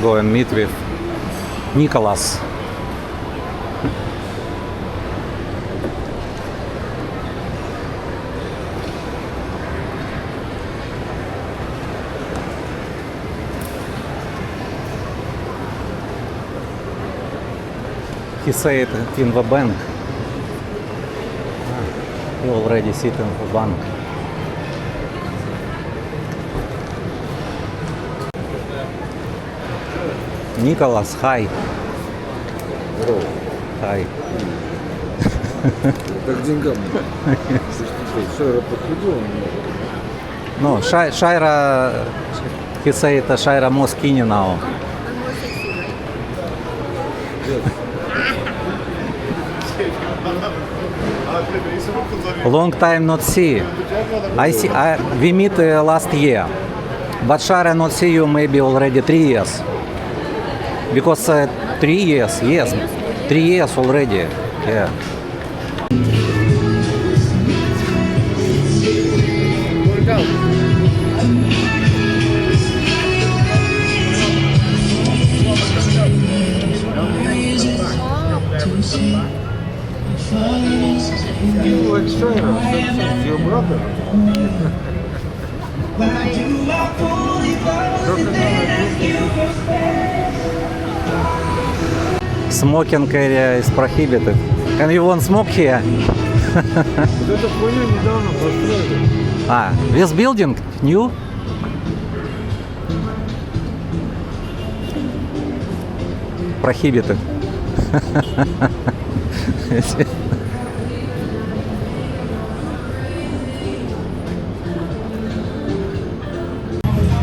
Go and meet with Nicholas. He said in the bank. He already sit in the bank. Nicholas, hi. Здорово. Hi. Так деньгам. Шайра подходила немного. No, Shaira, he said Shaira more skinny now. Long time not see. We meet last year, but Shaira not see you maybe already 3 years. Because 3 years, yes, 3 years already. Yeah. You like Шайра, your brother. Smoking area is prohibited. And you won't smoke here? Вот эту хуйню недавно построили. This building new? Prohibited.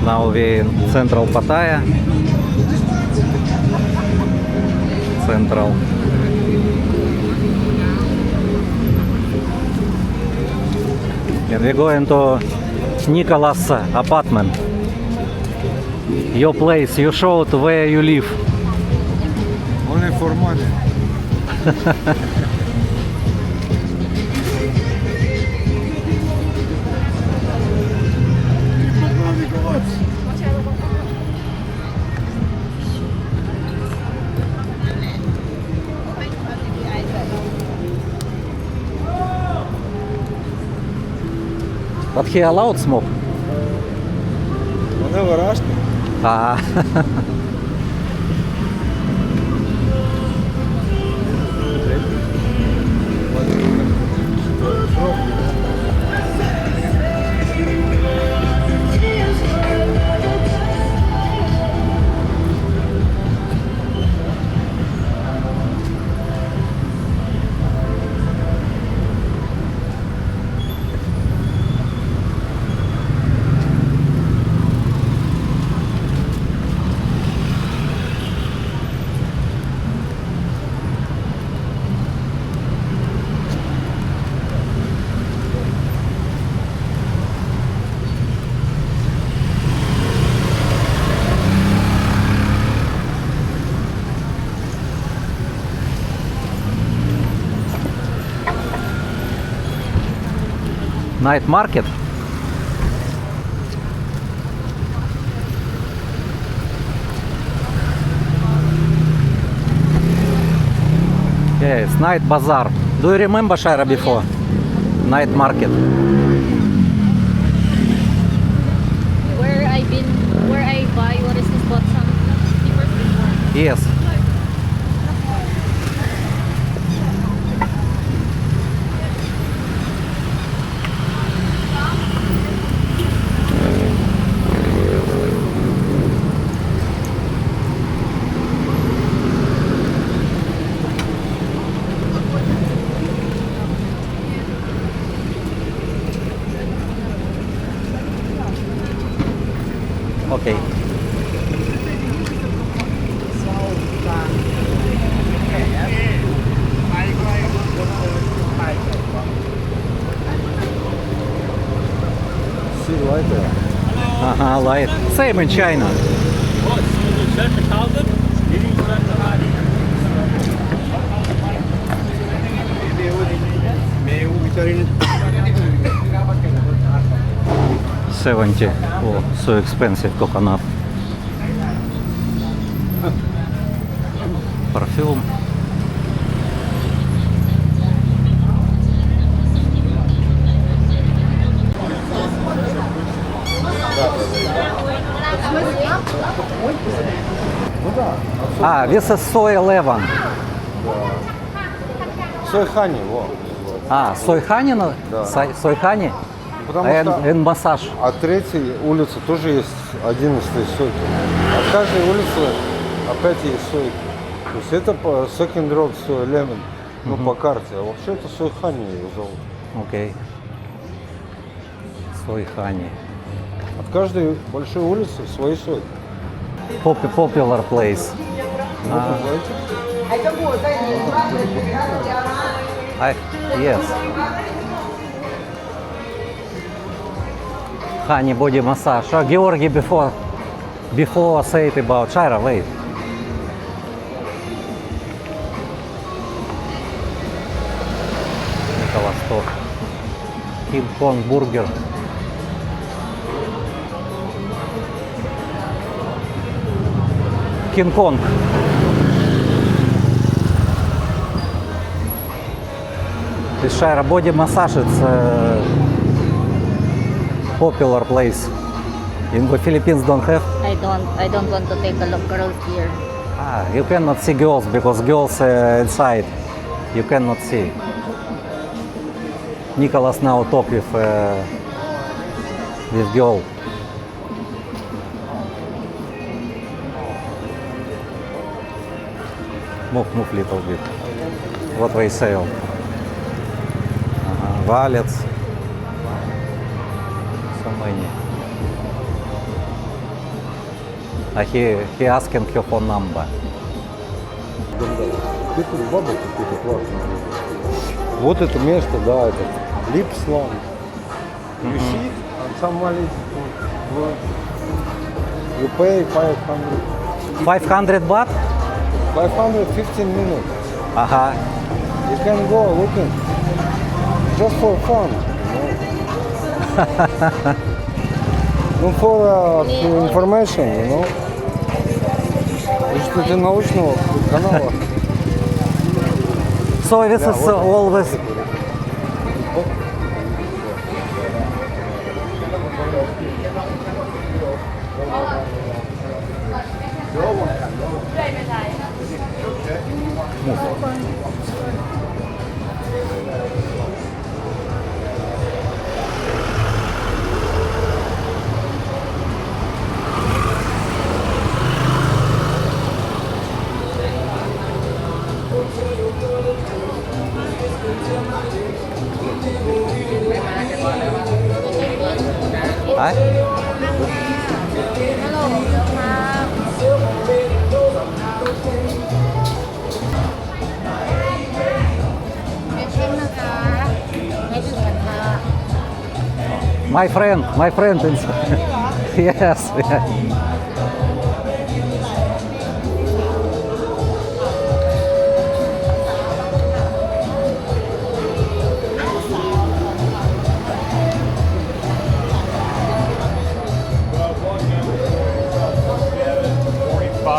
Now we in Central Pattaya. Central. And we're going to Nicholas' apartment. Your place, you showed where you live. Only for money. But he allowed smoke. Whenever asked me. Night market. Yeah, it's night bazaar. Do you remember Shaira before? Night market. Where I buy, what is this, bought some slippers before. Yes. Okay. See lighter. Light. Same in China. $70. Oh, so expensive coconut. Парфюм. Ну да. This is soy 11. Сой хани, во. Soy honey? Да. Soy honey? Потому что And массаж. от третьей улицы тоже есть 11 сойки. От каждой улицы опять есть сойки. То есть это по second road сой lemon, ну по карте. А вообще это сой хани его зовут. Окей. Soy honey. От каждой большой улицы свои сойки. Popular place. Yes. Honey body massage. Georgi before say it about Shaira, wait. Восток. King Kong бургер. King Kong. This Shaira body massage, it's a popular place. In the Philippines don't have. I don't want to take a look girls here. You cannot see girls because girls inside. You cannot see. Nicholas now talk with girl. Move little bit. What they sell. Валец. So many. He asking her phone number. Ты тут бабы какие-то классные. Вот это место, да, это Липслан. You see it? And somebody you pay 500. 500 baht? 515 minutes. Ага. You can go looking just for fun. Ну, for information, you know. Что ты научного канала. So this is always Hi. My friend is yes.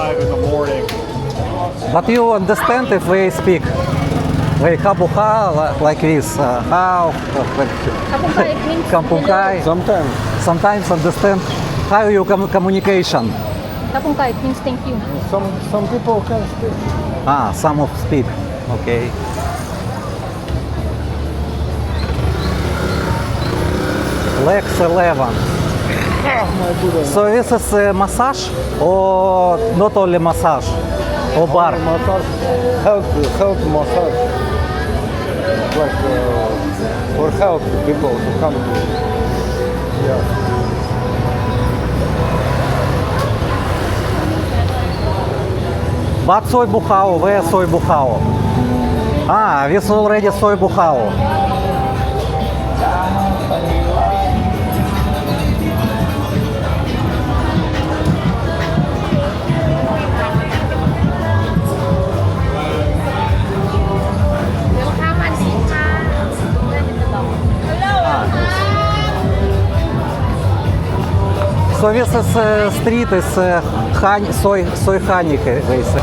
In the morning. But you understand if we speak? We habuha like this. How? Kapungkay, it means Kampungkai. Sometimes. Sometimes understand how you communication. hello. Kapungkay, it means thank you. Some people can speak. Some of speak. Okay. Lex 11. So this is a massage or not only massage? Or bar? Massage, health massage. Like for health people to come to. Yeah. But soy buhao, where soy buhao? This already soy buhao. So So this is street is soy honey basically.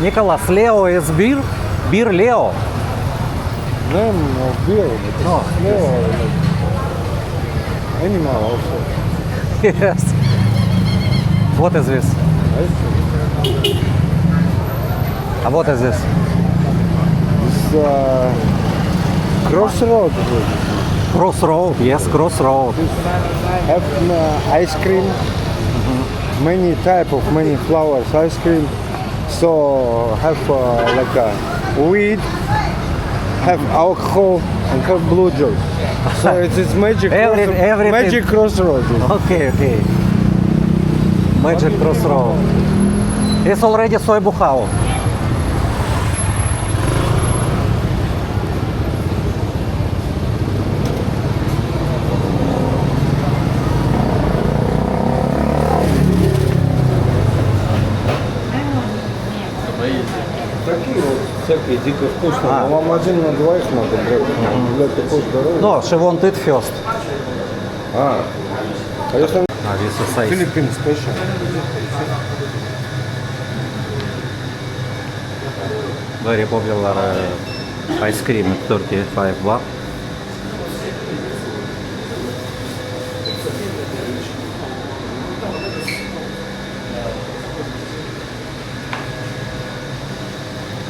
Nicholas, Leo is beer? Beer Leo? Name of beer, No. Leo, animal also. Yes. What is this? What is this? It's crossroad. Crossroad, yes, crossroad. Have ice cream, many type of many flowers ice cream. So have like a weed, have alcohol, and have blue juice. So it's magic, Everything. magic crossroad. Okay. Magic crossroad. It's already soy buchao. Такие вот всякие дико вкусные. Но вам один на двоих надо брать. Для такой здоровый. No, she wanted first. А если This is ice. Philippine special. Very popular ice cream at 35 baht.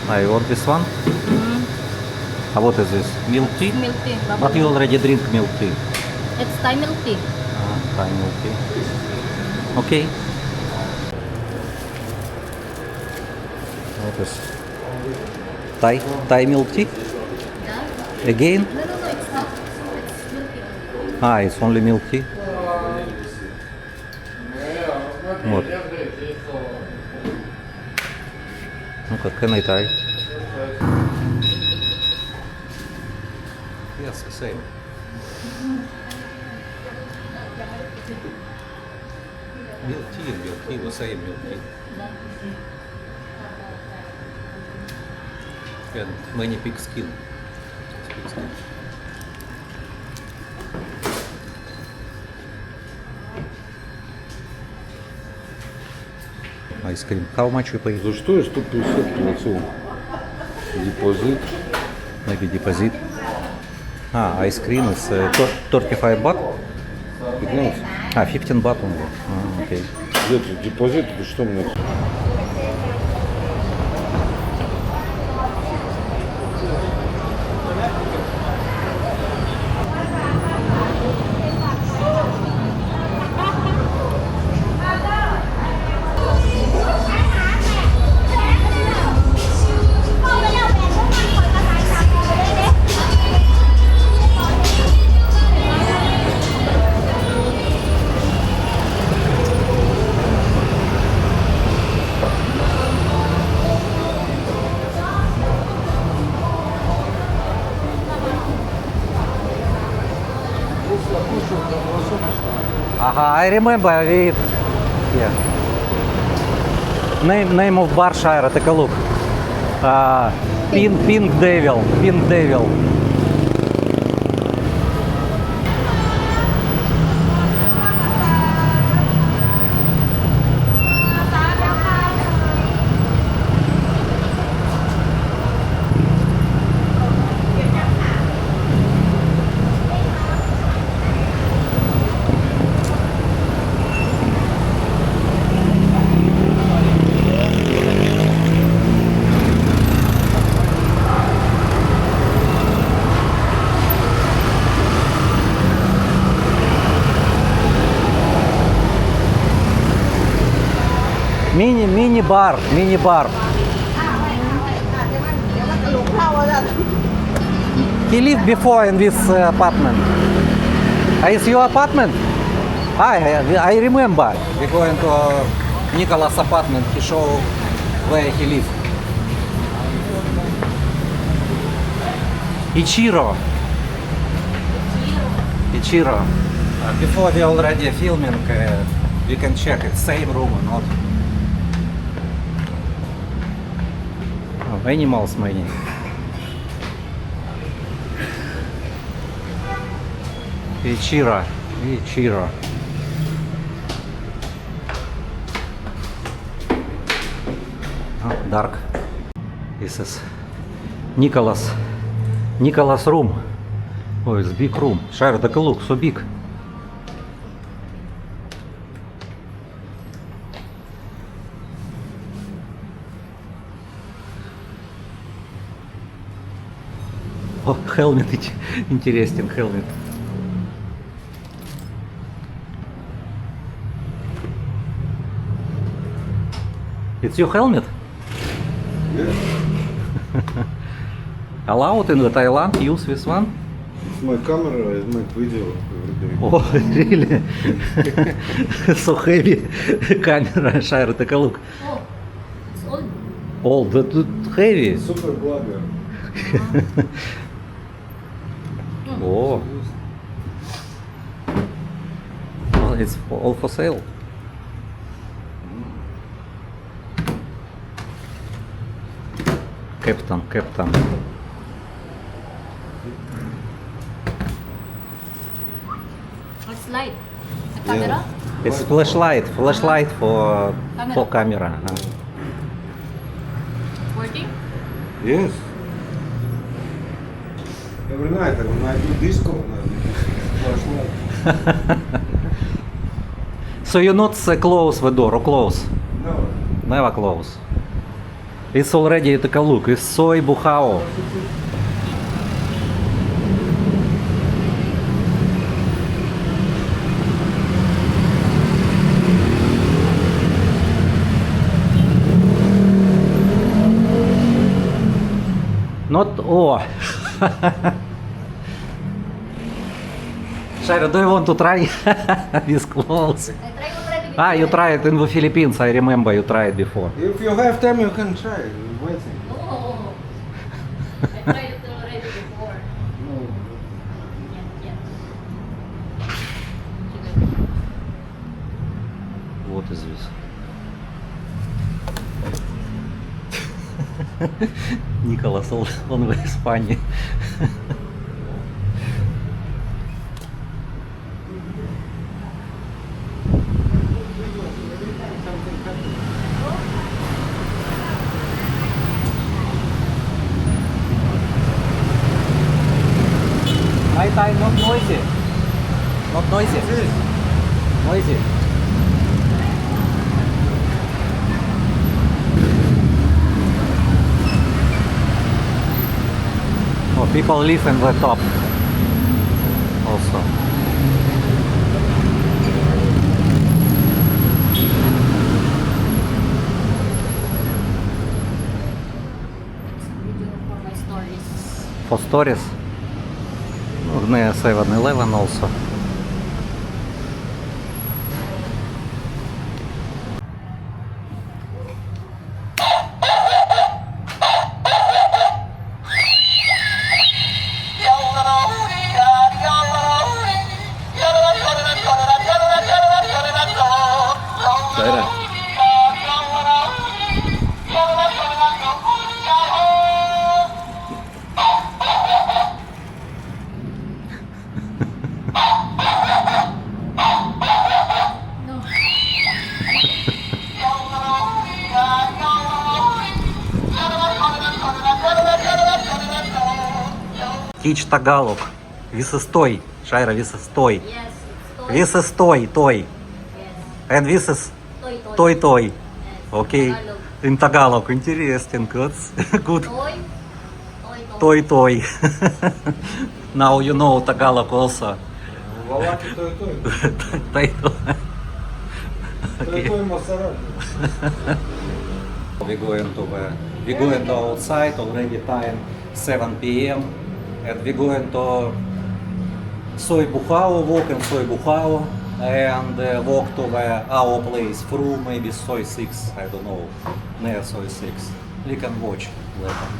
I want this one. What is this? Milk tea? Milk tea. But you already drink milk tea. It's Thai milk tea. Thai milk tea. Okay. What is Thai milk tea? Yeah. Again? No, it's not. It's milk tea. It's only milk tea. Вот. Ну-ка, can I try? Yes, same. Milk tea, the same milk tea. And many pig skin. Pig skin. Ice cream. How much you pay? За что я 150 платил? Депозит. Maybe deposit. Ice cream is 35 baht. 15. 15 baht only. Okay. Где-то депозит, это что мне? I remember it. Yeah. Name of bar Shire, take a look. Pink Devil. Pink Devil. Mini bar. He lived before in this apartment. Is your apartment? I remember. We go into Nicholas' apartment. He showed where he lived. Ichiro. Ichiro. Before we already filming, we can check it. Same room or not. Oh, animals many. Ichiro. Ichiro. Oh, dark. This is Nicholas room. Oh, it's big room. Shire, take a look, so big. Oh, helmet, interesting helmet. It's your helmet? Yes. Allowed in the Thailand use this one? It's my camera, I make video every day. Oh, really? So heavy camera, Shire, take a look. Oh, it's old. Oh, that heavy. Super blogger. Oh, well, it's all for sale. Captain. What's light? A camera? It's flashlight for camera. Working? Yes. Every night when I do disco, I flashlight. So you not close the door or close? No. Never close. It's already, take a look, it's soy buhao. Not, oh. Shire, do you want to try with clothes? I tried already. Ah, you tried in the Philippines, I remember you tried before. If you have time, you can try. Waiting. Oh. I tried it already before. Yeah. What is this? Николас, он в Испании. Nighttime not noisy. Not noisy. Noisy. Oh, people live in the top also. Video for my stories. For stories. Near 7-Eleven also. Shire. No. Teach Tagalog. This is toy. Shire, this is toy. Yes. This is toy. Yes. And this is Toy. toy. Yes. Okay. Tagalog. In Tagalog. Interesting. That's good. Toy. Toy. Now you know Tagalog also. Валаки той. Toy. Той Масарат. We going to outside already time 7 p.m. and we going to Soy Buhao, walk in Soy Buhao and walk to our place through maybe Soy 6, I don't know, near Soy 6. We can watch later.